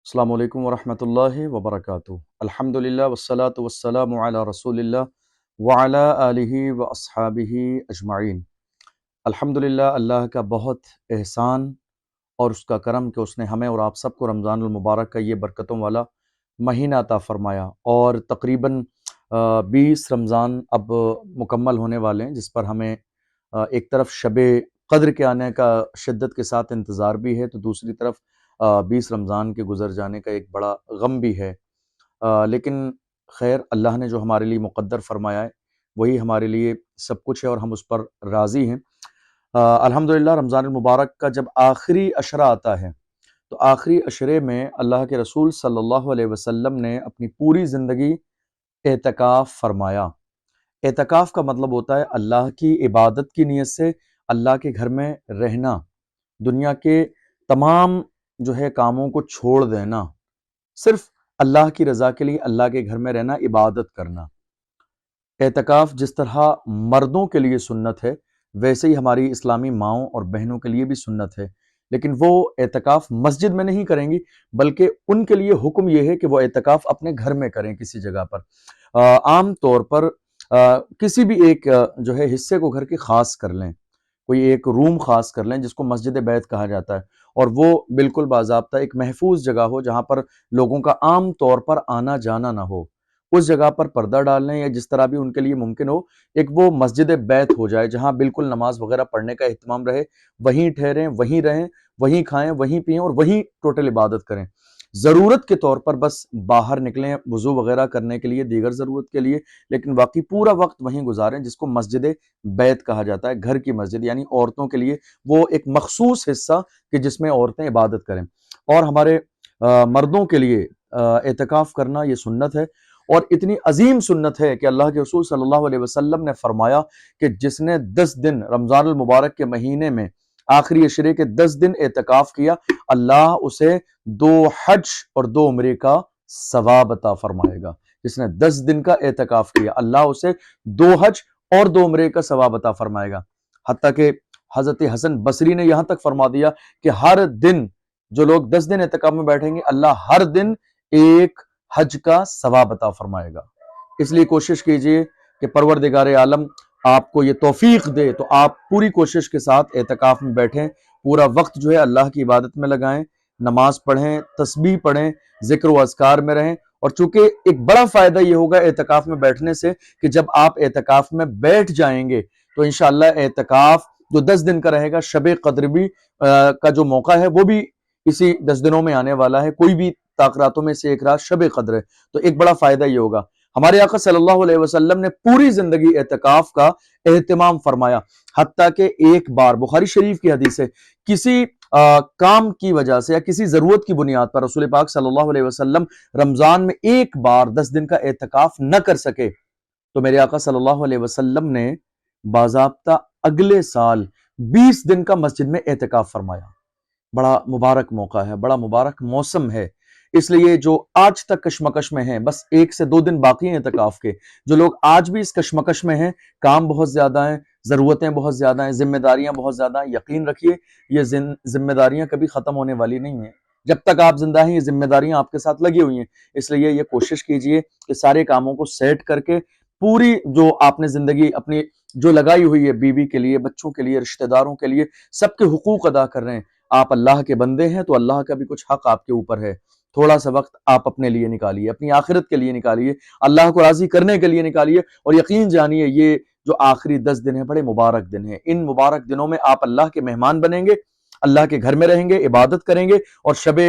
السلام علیکم ورحمۃ اللہ وبرکاتہ۔ الحمدللہ والصلاة والسلام علی رسول اللہ وعلی آلہ واصحابہ اجمعین۔ الحمدللہ، اللہ کا بہت احسان اور اس کا کرم کہ اس نے ہمیں اور آپ سب کو رمضان المبارک کا یہ برکتوں والا مہینہ عطا فرمایا، اور تقریباً 20 رمضان اب مکمل ہونے والے ہیں، جس پر ہمیں ایک طرف شب قدر کے آنے کا شدت کے ساتھ انتظار بھی ہے، تو دوسری طرف 20 رمضان کے گزر جانے کا ایک بڑا غم بھی ہے۔ لیکن خیر، اللہ نے جو ہمارے لیے مقدر فرمایا ہے وہی ہمارے لیے سب کچھ ہے، اور ہم اس پر راضی ہیں۔ الحمدللہ، رمضان المبارک کا جب آخری عشرہ آتا ہے تو آخری عشرے میں اللہ کے رسول صلی اللہ علیہ وسلم نے اپنی پوری زندگی اعتکاف فرمایا۔ اعتکاف کا مطلب ہوتا ہے اللہ کی عبادت کی نیت سے اللہ کے گھر میں رہنا، دنیا کے تمام جو ہے کاموں کو چھوڑ دینا، صرف اللہ کی رضا کے لیے اللہ کے گھر میں رہنا، عبادت کرنا۔ اعتکاف جس طرح مردوں کے لیے سنت ہے، ویسے ہی ہماری اسلامی ماؤں اور بہنوں کے لیے بھی سنت ہے، لیکن وہ اعتکاف مسجد میں نہیں کریں گی، بلکہ ان کے لیے حکم یہ ہے کہ وہ اعتکاف اپنے گھر میں کریں کسی جگہ پر۔ عام طور پر کسی بھی ایک جو ہے حصے کو گھر کے خاص کر لیں، کوئی ایک روم خاص کر لیں جس کو مسجد بیت کہا جاتا ہے، اور وہ بالکل باضابطہ ایک محفوظ جگہ ہو جہاں پر لوگوں کا عام طور پر آنا جانا نہ ہو۔ اس جگہ پر پردہ ڈال لیں یا جس طرح بھی ان کے لیے ممکن ہو، ایک وہ مسجد بیت ہو جائے جہاں بالکل نماز وغیرہ پڑھنے کا اہتمام رہے، وہیں ٹھہریں، وہیں رہیں، وہیں کھائیں، وہیں پئیں اور وہیں ٹوٹل عبادت کریں۔ ضرورت کے طور پر بس باہر نکلیں وضو وغیرہ کرنے کے لیے، دیگر ضرورت کے لیے، لیکن باقی پورا وقت وہیں گزاریں، جس کو مسجد بیت کہا جاتا ہے، گھر کی مسجد، یعنی عورتوں کے لیے وہ ایک مخصوص حصہ کہ جس میں عورتیں عبادت کریں۔ اور ہمارے مردوں کے لیے اعتکاف کرنا یہ سنت ہے، اور اتنی عظیم سنت ہے کہ اللہ کے رسول صلی اللہ علیہ وسلم نے فرمایا کہ جس نے 10 دن رمضان المبارک کے مہینے میں آخری عشرے کے 10 دن اعتکاف کیا، اللہ اسے 2 حج اور 2 عمرے کا ثواب عطا فرمائے گا۔ جس نے 10 دن کا اعتکاف کیا، اللہ اسے 2 حج اور 2 عمرے کا ثواب عطا فرمائے گا۔ حتیٰ کہ حضرت حسن بصری نے یہاں تک فرما دیا کہ ہر دن جو لوگ 10 دن اعتکاف میں بیٹھیں گے، اللہ ہر دن ایک حج کا ثواب عطا فرمائے گا۔ اس لیے کوشش کیجئے کہ پروردگار عالم آپ کو یہ توفیق دے تو آپ پوری کوشش کے ساتھ اعتکاف میں بیٹھیں، پورا وقت جو ہے اللہ کی عبادت میں لگائیں، نماز پڑھیں، تسبیح پڑھیں، ذکر و اذکار میں رہیں۔ اور چونکہ ایک بڑا فائدہ یہ ہوگا اعتکاف میں بیٹھنے سے کہ جب آپ اعتکاف میں بیٹھ جائیں گے تو انشاءاللہ اعتکاف جو 10 دن کا رہے گا، شب قدر بھی کا جو موقع ہے وہ بھی اسی 10 دنوں میں آنے والا ہے، کوئی بھی راتوں میں سے ایک رات شب قدر ہے، تو ایک بڑا فائدہ یہ ہوگا۔ ہمارے آقا صلی اللہ علیہ وسلم نے پوری زندگی اعتکاف کا اہتمام فرمایا، حتیٰ کہ ایک بار بخاری شریف کی حدیث ہے، کسی کام کی وجہ سے یا کسی ضرورت کی بنیاد پر رسول پاک صلی اللہ علیہ وسلم رمضان میں ایک بار 10 دن کا اعتکاف نہ کر سکے، تو میرے آقا صلی اللہ علیہ وسلم نے باضابطہ اگلے سال 20 دن کا مسجد میں اعتکاف فرمایا۔ بڑا مبارک موقع ہے، بڑا مبارک موسم ہے، اس لیے جو آج تک کشمکش میں ہیں، بس 1 سے 2 دن باقی ہیں اعتکاف کے، جو لوگ آج بھی اس کشمکش میں ہیں، کام بہت زیادہ ہیں، ضرورتیں بہت زیادہ ہیں، ذمہ داریاں بہت زیادہ ہیں، یقین رکھیے یہ ذمہ داریاں کبھی ختم ہونے والی نہیں ہیں۔ جب تک آپ زندہ ہیں یہ ذمہ داریاں آپ کے ساتھ لگی ہوئی ہیں، اس لیے یہ کوشش کیجئے کہ سارے کاموں کو سیٹ کر کے پوری جو آپ نے زندگی اپنی جو لگائی ہوئی ہے، بیوی کے لیے، بچوں کے لیے، رشتہ داروں کے لیے، سب کے حقوق ادا کر رہے ہیں۔ آپ اللہ کے بندے ہیں تو اللہ کا بھی کچھ حق آپ کے اوپر ہے، تھوڑا سا وقت آپ اپنے لیے نکالیے، اپنی آخرت کے لیے نکالیے، اللہ کو راضی کرنے کے لیے نکالیے، اور یقین جانیے یہ جو آخری 10 دن ہیں بڑے مبارک دن ہیں۔ ان مبارک دنوں میں آپ اللہ کے مہمان بنیں گے، اللہ کے گھر میں رہیں گے، عبادت کریں گے، اور شب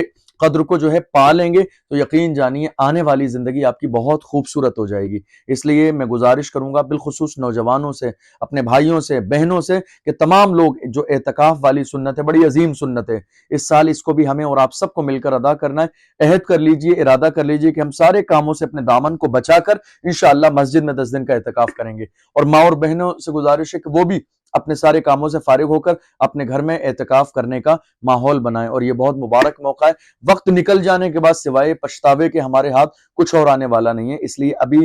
قدر کو جو ہے پا لیں گے، تو یقین جانیے آنے والی زندگی آپ کی بہت خوبصورت ہو جائے گی۔ اس لیے میں گزارش کروں گا بالخصوص نوجوانوں سے، اپنے بھائیوں سے، بہنوں سے، کہ تمام لوگ جو اعتکاف والی سنت ہے، بڑی عظیم سنت ہے، اس سال اس کو بھی ہمیں اور آپ سب کو مل کر ادا کرنا ہے۔ عہد کر لیجئے، ارادہ کر لیجئے کہ ہم سارے کاموں سے اپنے دامن کو بچا کر انشاءاللہ مسجد میں 10 دن کا اعتکاف کریں گے، اور ماں اور بہنوں سے گزارش ہے کہ وہ بھی اپنے سارے کاموں سے فارغ ہو کر اپنے گھر میں اعتکاف کرنے کا ماحول بنائیں، اور یہ بہت مبارک موقع ہے۔ وقت نکل جانے کے بعد سوائے پچھتاوے کے ہمارے ہاتھ کچھ اور آنے والا نہیں ہے، اس لیے ابھی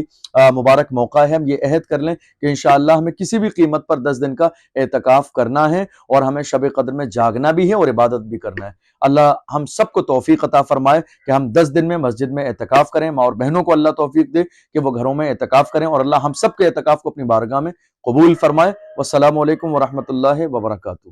مبارک موقع ہے، ہم یہ عہد کر لیں کہ انشاءاللہ ہمیں کسی بھی قیمت پر 10 دن کا اعتکاف کرنا ہے، اور ہمیں شب قدر میں جاگنا بھی ہے اور عبادت بھی کرنا ہے۔ اللہ ہم سب کو توفیق عطا فرمائے کہ ہم 10 دن میں مسجد میں اعتکاف کریں، ماں اور بہنوں کو اللہ توفیق دے کہ وہ گھروں میں اعتکاف کریں، اور اللہ ہم سب کے اعتکاف کو اپنی بارگاہ میں قبول فرمائے۔ والسلام علیکم ورحمۃ اللہ وبرکاتہ۔